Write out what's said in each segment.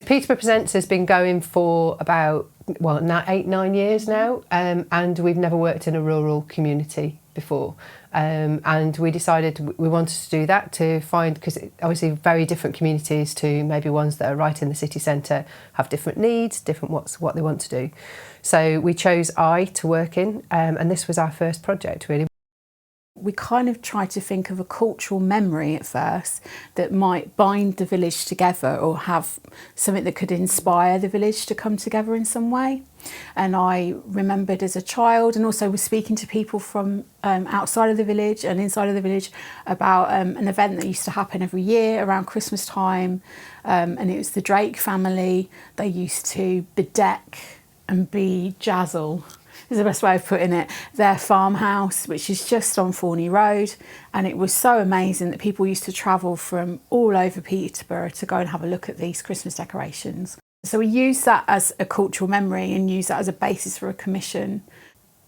Peterborough Presents has been going for about, now 8-9 years now, and we've never worked in a rural community before. And we decided we wanted to do that to find, because obviously very different communities to maybe ones that are right in the city centre have different needs, different what they want to do. So we chose to work in, and this was our first project really. We kind of tried to think of a cultural memory at first that might bind the village together or have something that could inspire the village to come together in some way. And I remembered as a child, and also was speaking to people from outside of the village and inside of the village about an event that used to happen every year around Christmas time, and it was the Drake family. They used to bedeck and bejazzle, is the best way of putting it, their farmhouse, which is just on Forney Road. And it was so amazing that people used to travel from all over Peterborough to go and have a look at these Christmas decorations. So we used that as a cultural memory and used that as a basis for a commission.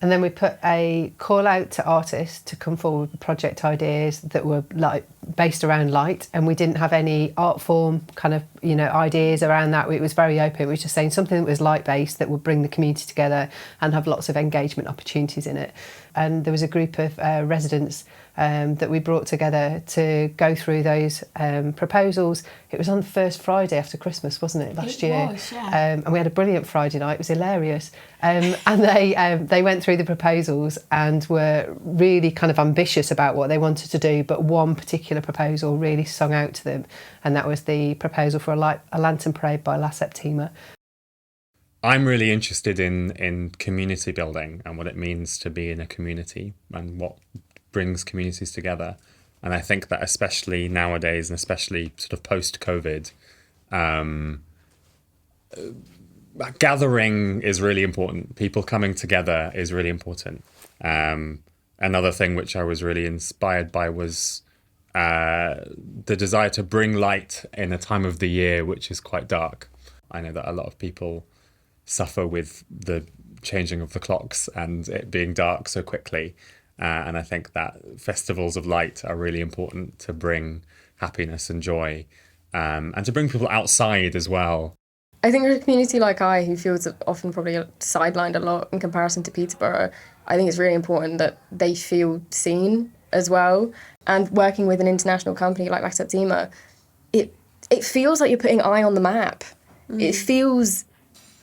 And then we put a call out to artists to come forward with project ideas that were based around light, and we didn't have any art form kind of ideas around that. It was very open. We were just saying something that was light based that would bring the community together and have lots of engagement opportunities in it. And there was a group of residents that we brought together to go through those proposals. It was on the first Friday after Christmas, wasn't it, last year? It was, yeah. And we had a brilliant Friday night. It was hilarious. And they went through the proposals and were really kind of ambitious about what they wanted to do, but one particular proposal really sung out to them, and that was the proposal for a lantern parade by Septima. I'm really interested in community building and what it means to be in a community and what brings communities together. And I think that especially nowadays, and especially sort of post-COVID, gathering is really important. People coming together is really important. Another thing which I was really inspired by was the desire to bring light in a time of the year which is quite dark. I know that a lot of people suffer with the changing of the clocks and it being dark so quickly. And I think that festivals of light are really important to bring happiness and joy, and to bring people outside as well. I think for a community like who feels often probably sidelined a lot in comparison to Peterborough, I think it's really important that they feel seen as well. And working with an international company like Septima, it feels like you're putting on the map. It feels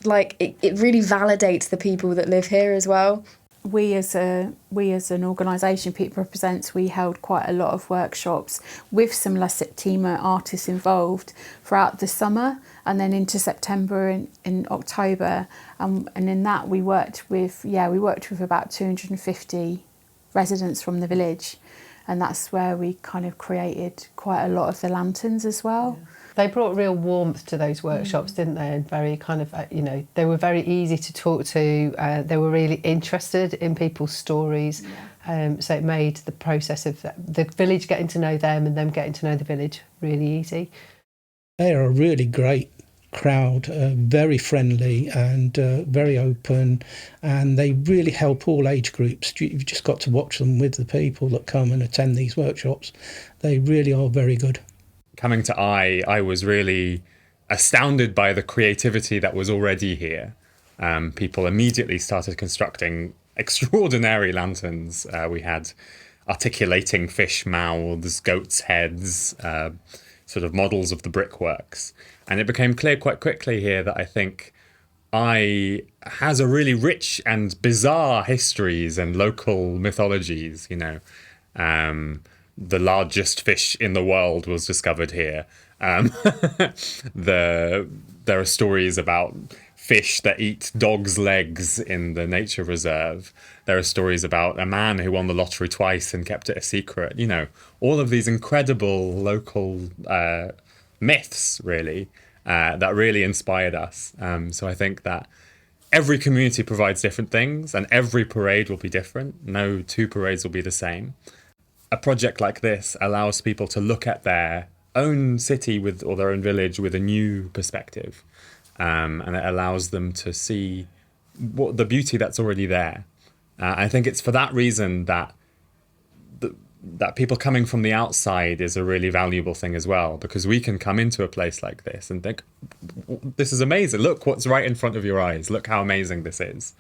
like it really validates the people that live here as well. We as an organisation, Peterborough Presents, we held quite a lot of workshops with some Septima artists involved throughout the summer and then into September and in October. And in that we worked with about 250 residents from the village. And that's where we kind of created quite a lot of the lanterns as well. Yeah. They brought real warmth to those workshops, didn't they? And very kind of, they were very easy to talk to. They were really interested in people's stories. Yeah. So it made the process of the village getting to know them and them getting to know the village really easy. They are a really great crowd, very friendly and very open, and they really help all age groups. You've just got to watch them with the people that come and attend these workshops. They really are very good. Coming to I was really astounded by the creativity that was already here. People immediately started constructing extraordinary lanterns. We had articulating fish mouths, goats' heads, sort of models of the brickworks. And it became clear quite quickly here that I think has a really rich and bizarre histories and local mythologies, The largest fish in the world was discovered here. There are stories about fish that eat dogs' legs in the nature reserve. There are stories about a man who won the lottery twice and kept it a secret. All of these incredible local myths, really, that really inspired us. So I think that every community provides different things and every parade will be different. No two parades will be the same. A project like this allows people to look at their own city or their own village with a new perspective, and it allows them to see the beauty that's already there. I think it's for that reason that that people coming from the outside is a really valuable thing as well, because we can come into a place like this and think, this is amazing. Look what's right in front of your eyes. Look how amazing this is.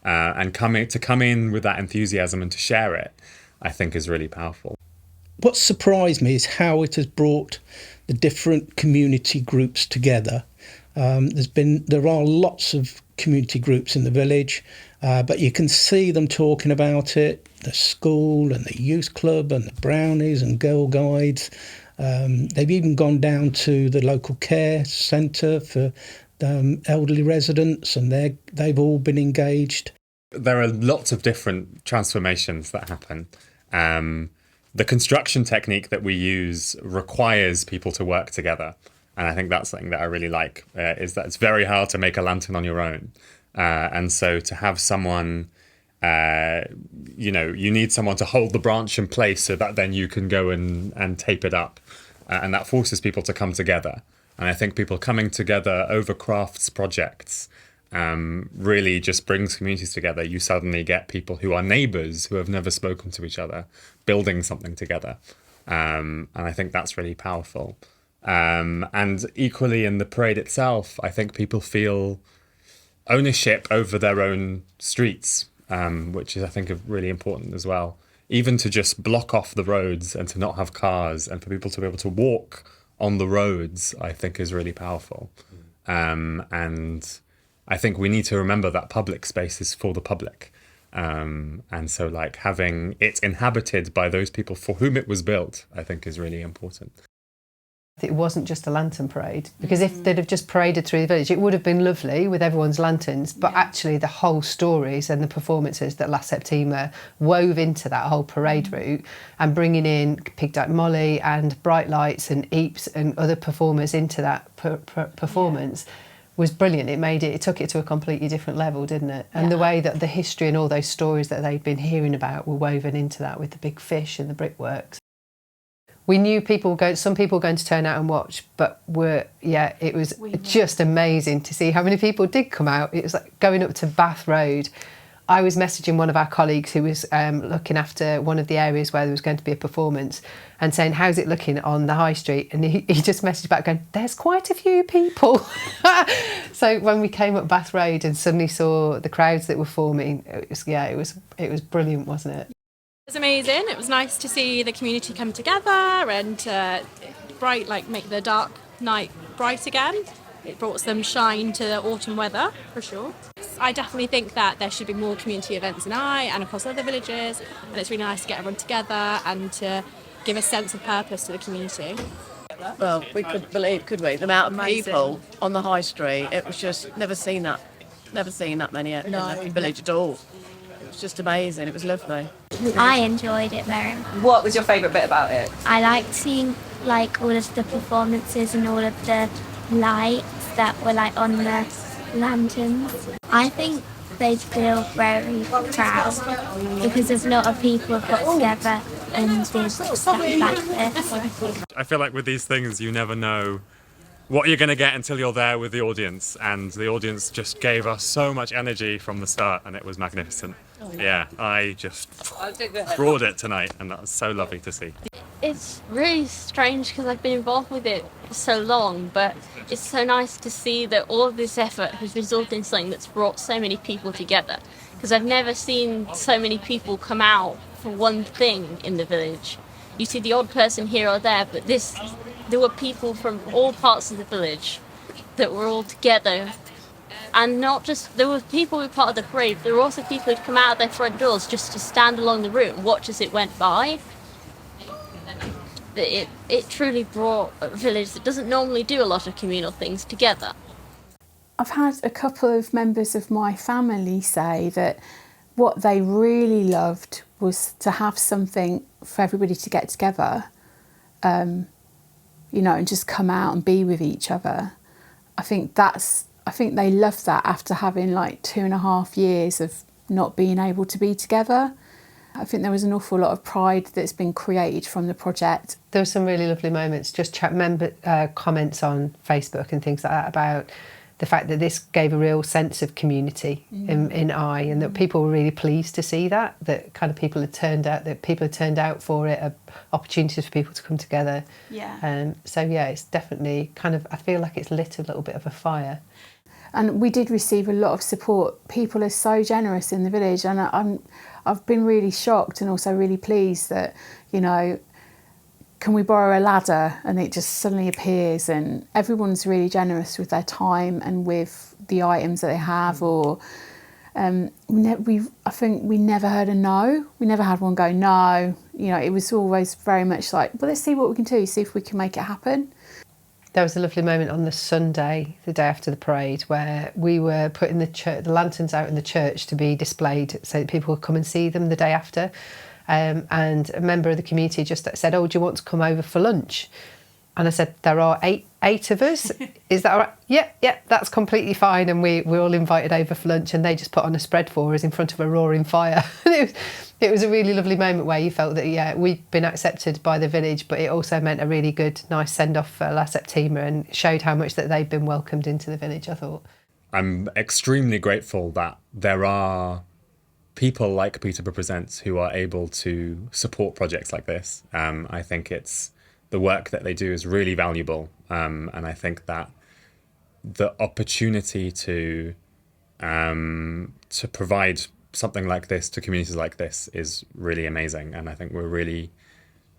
And come in with that enthusiasm and to share it, I think is really powerful. What surprised me is how it has brought the different community groups together. There are lots of community groups in the village, but you can see them talking about it, the school and the youth club and the brownies and girl guides. They've even gone down to the local care centre for elderly residents, and they've all been engaged. There are lots of different transformations that happen. The construction technique that we use requires people to work together. And I think that's something that I really like, is that it's very hard to make a lantern on your own. And so to have someone, you need someone to hold the branch in place so that then you can go and tape it up. And that forces people to come together. And I think people coming together over crafts projects really just brings communities together. You suddenly get people who are neighbours who have never spoken to each other building something together. And I think that's really powerful. And equally in the parade itself, I think people feel ownership over their own streets, which is, I think, really important as well. Even to just block off the roads and to not have cars and for people to be able to walk on the roads, I think is really powerful. And I think we need to remember that public space is for the public. And so like having it inhabited by those people for whom it was built, I think is really important. It wasn't just a lantern parade, because if they'd have just paraded through the village, it would have been lovely with everyone's lanterns, but actually the whole stories and the performances that last Septima wove into that whole parade route, and bringing in Pig Dyke Molly and Bright Lights and Eeps and other performers into that performance was brilliant. It took it to a completely different level, didn't it? And the way that the history and all those stories that they'd been hearing about were woven into that, with the big fish and the brickworks. We knew some people were going to turn out and watch, but it was just amazing to see how many people did come out. It was like going up to Bath Road. I was messaging one of our colleagues who was looking after one of the areas where there was going to be a performance and saying, how's it looking on the high street? And he just messaged back going, there's quite a few people. So when we came up Bath Road and suddenly saw the crowds that were forming, it was brilliant, wasn't it? It was amazing. It was nice to see the community come together and make the dark night bright again. It brought some shine to the autumn weather, for sure. I definitely think that there should be more community events in Eye and across other villages, and it's really nice to get everyone together and to give a sense of purpose to the community. Well, we couldn't believe, could we, the amount of people on the high street. It was just never seen that many in the village at all. It was just amazing. It was lovely. I enjoyed it very much. What was your favourite bit about it? I liked seeing all of the performances and all of the lights that were on the lanterns. I think they feel very proud because a lot of people have got together and did stuff like this. I feel like with these things, you never know what you're going to get until you're there with the audience, and the audience just gave us so much energy from the start, and it was magnificent. Yeah, I just roared it tonight, and that was so lovely to see. It's really strange because I've been involved with it for so long, but it's so nice to see that all of this effort has resulted in something that's brought so many people together, because I've never seen so many people come out for one thing in the village. You see the odd person here or there, but there were people from all parts of the village that were all together. And not just, there were people who were part of the parade, there were also people who'd come out of their front doors just to stand along the route and watch as it went by. It truly brought a village that doesn't normally do a lot of communal things together. I've had a couple of members of my family say that what they really loved was to have something for everybody to get together, and just come out and be with each other. I think they love that after having 2.5 years of not being able to be together. I think there was an awful lot of pride that's been created from the project. There were some really lovely moments, just comments on Facebook and things like that about the fact that this gave a real sense of community in Eye, and that people were really pleased to see that kind of people had turned out for it, opportunities for people to come together. So yeah, it's definitely kind of, I feel like it's lit a little bit of a fire. And we did receive a lot of support. People are so generous in the village, and I've been really shocked and also really pleased that, you know, can we borrow a ladder, and it just suddenly appears, and everyone's really generous with their time and with the items that they have. Or I think we never heard a no. We never had one go no. You know, it was always very much like, well, let's see what we can do, see if we can make it happen. There was a lovely moment on the Sunday, the day after the parade, where we were putting the lanterns out in the church to be displayed so that people would come and see them the day after. And a member of the community just said, "Oh, do you want to come over for lunch?" And I said, "There are eight of us. Is that all right?" Yeah, that's completely fine. And we're all invited over for lunch, and they just put on a spread for us in front of a roaring fire. It was a really lovely moment where you felt that, yeah, we'd been accepted by the village, but it also meant a really good, nice send-off for La Septima, and showed how much that they've been welcomed into the village, I thought. I'm extremely grateful that there are people like Peterborough Presents who are able to support projects like this. I think the work that they do is really valuable, and I think that the opportunity to provide something like this to communities like this is really amazing. And I think we're really,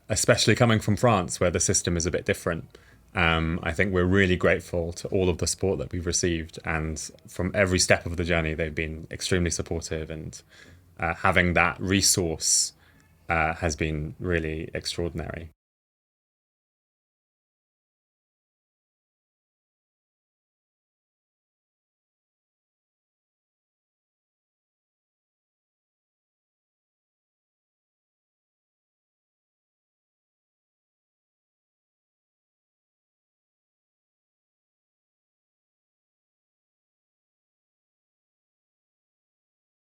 especially coming from France where the system is a bit different, I think we're really grateful to all of the support that we've received, and from every step of the journey they've been extremely supportive, and having that resource has been really extraordinary.